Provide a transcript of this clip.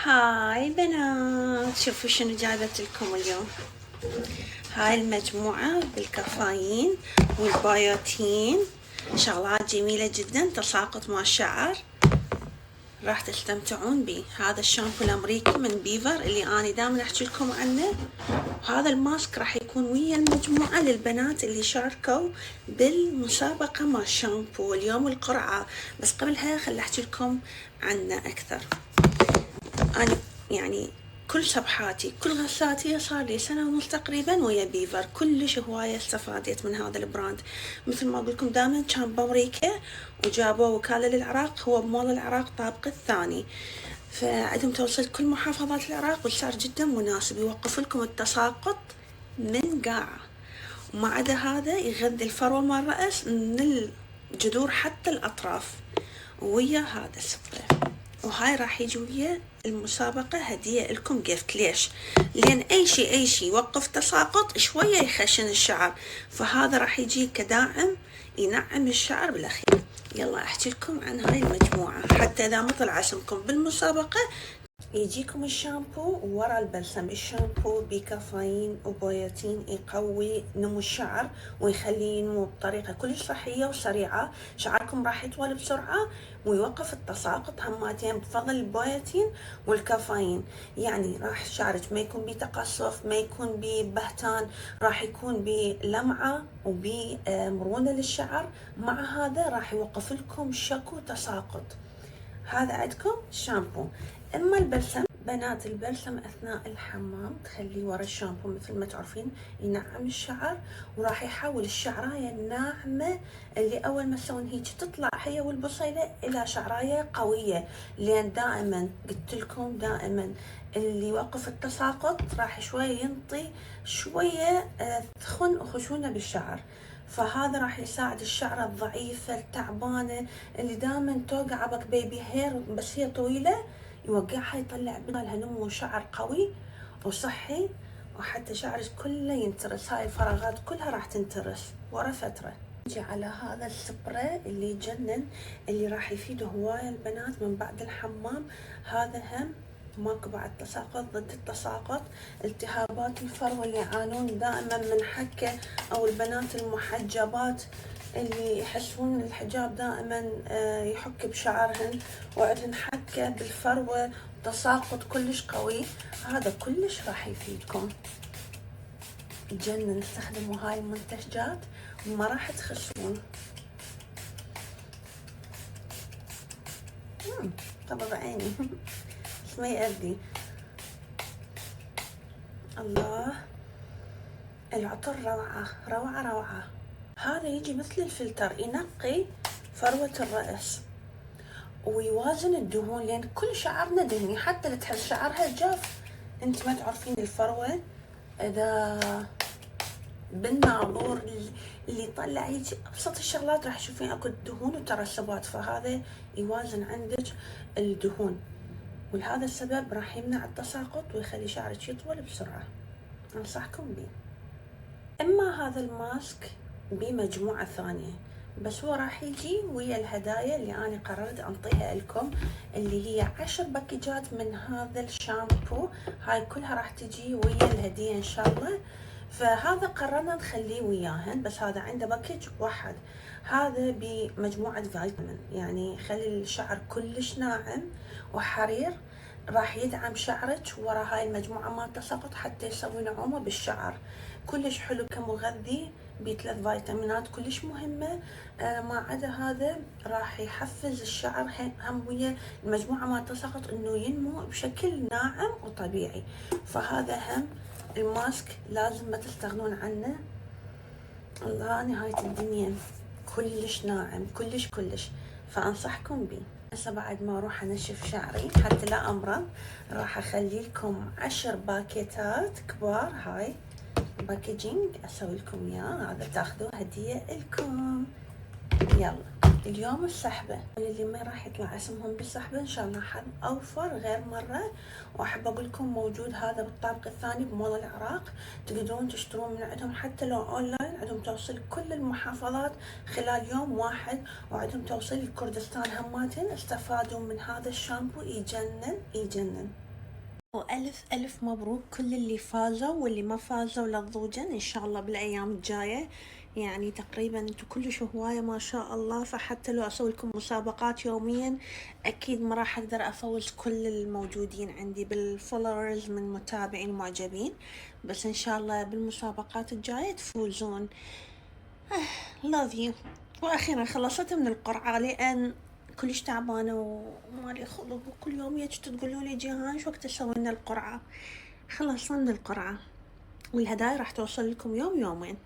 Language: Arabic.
هاي بنات، شوفوا شنو جايبت لكم اليوم. هاي المجموعة بالكافيين والبيوتين، شغلات جميلة جدا، تساقط مع الشعر، راح تستمتعون به. هذا الشامبو الامريكي من بيفر اللي انا دائما احكي لكم عنه. هذا الماسك راح يكون ويا المجموعة للبنات اللي شاركوا بالمسابقة مع الشامبو اليوم القرعة. بس قبلها خل احكي لكم عنه اكثر. أنا يعني كل صفحاتي كل غساتي صار لي سنة ونص تقريبا ويا بيفر، كلش هواية استفادت من هذا البراند. مثل ما أقول لكم دائما كان بأمريكا وجابوه وكالة للعراق، هو بمول العراق طابق الثاني، فعندهم توصيل كل محافظات العراق والسعر جدا مناسب، يوقف لكم التساقط من قاعة. وما عدا هذا يغذي الفروة مال الرأس من الجذور حتى الأطراف، ويا هذا السبراي. وهاي راح يجي ويا المسابقة هدية لكم جيفت. ليش؟ لأن أي شيء يوقف تساقط شوية يخشن الشعر، فهذا راح يجي كداعم ينعم الشعر بالأخير. يلا أحكي لكم عن هاي المجموعة حتى إذا ما طلع اسمكم بالمسابقة يجيكم الشامبو ورا البلسم. الشامبو بكافيين وبيوتين يقوي نمو الشعر ويخليه ينمو بطريقة كلش صحية وسريعة، شعركم راح يطول بسرعة ويوقف التساقط هماتين بفضل البيوتين والكافيين. يعني راح شعرك ما يكون بتقصف، ما يكون ببهتان، راح يكون بلمعة وبمرونة للشعر. مع هذا راح يوقف لكم شكو تساقط. هذا عندكم شامبو. اما البلسم بنات، البلسم اثناء الحمام تخليه ورا الشامبو مثل ما تعرفين ينعم الشعر، وراح يحول الشعرايه الناعمه اللي اول ما تسوين هيك تطلع هي والبصيله الى شعرايه قويه. لان دائما قلت لكم دائما اللي يوقف التساقط راح شويه ينطي شويه ثخن وخشونه بالشعر، فهذا راح يساعد الشعرة الضعيفة التعبانة اللي دائما توقع عبك بيبي هير بس هي طويلة، يوقعها يطلع بدالها نمو شعر قوي وصحي، وحتى شعرك كله ينترس. هاي الفراغات كلها راح تنترس ورا فترة. نجي على هذا السبراي اللي يجنن، اللي راح يفيد هواية البنات من بعد الحمام. هذا هم ماكو بعد تساقط، ضد التساقط، التهابات الفروة اللي يعانون دائما من حكة، او البنات المحجبات اللي يحسون الحجاب دائما يحك بشعرهن وعندهن حكة بالفروة تساقط كلش قوي، هذا كلش راح يفيدكم. يجنن، استخدموا هاي المنتجات وما راح تخسون. طب بعيني بس ما يأذي. الله، العطر روعة روعة روعة. هذا يجي مثل الفلتر، ينقي فروة الرأس ويوازن الدهون، لأن كل شعرنا دهني، حتى اللي تحس شعرها جاف انت ما تعرفين الفروة اذا بالناظور اللي يطلع هيك ابسط الشغلات راح تشوفين اكو دهون وترسبات، فهذا يوازن عندك الدهون، ولهذا السبب راح يمنع التساقط ويخلي شعرك يطول بسرعة. انصحكم به. اما هذا الماسك بمجموعة ثانية، بس هو راح يجي ويا الهدايا اللي انا قررت انطيها لكم، اللي هي 10 باكيجات من هذا الشامبو. هاي كلها راح تجي ويا الهدية ان شاء الله، فهذا قررنا نخليه وياهن، بس هذا عنده باكيج واحد. هذا بمجموعة فيتامين، يعني يخلي الشعر كلش ناعم وحرير، راح يدعم شعرك ورا هاي المجموعة ما تساقط حتى يسوي نعومة بالشعر. كلش حلو كمغذي، بثلاث فيتامينات كلش مهمة. ما عدا هذا راح يحفز الشعر هم ويا المجموعة ما تساقط انه ينمو بشكل ناعم وطبيعي. فهذا هم الماسك لازم ما تستغنون عنه. الله، نهاية الدنيا، كلش ناعم كلش، فانصحكم به. هسه بعد ما اروح انشف شعري حتى لا امرض، راح اخلي لكم 10 باكيتات كبار. هاي باكجينج اسوي لكم اياه، هذا تاخذوه هدية لكم. يلا اليوم السحبة، اللي ما راح يطلع اسمهم بالسحبة ان شاء الله حظ اوفر غير مرة. واحب اقول لكم موجود هذا بالطابق الثاني بمول العراق، تقدرون تشترون من عندهم حتى لو اونلاين، عندهم توصيل كل المحافظات خلال يوم واحد، وعندهم توصيل الكردستان هماتين. استفادوا من هذا الشامبو، يجنن. وألف ألف مبروك كل اللي فازوا واللي ما فازوا للضوجن إن شاء الله بالأيام الجاية. يعني تقريبا انتو كلش هواية ما شاء الله، فحتى لو أسوي لكم مسابقات يوميا أكيد ما راح أقدر أفوز كل الموجودين عندي بالفولورز من متابعين معجبين، بس إن شاء الله بالمسابقات الجاية تفوزون. love you. وأخيرا خلصت من القرعة لأن كلش تعبانة ومالي خلق، وكل يوم يجتوا تقولوا لي جيهان شو وقت تسوي لنا القرعة. خلصنا من القرعة والهدايا راح توصل لكم يوم يومين.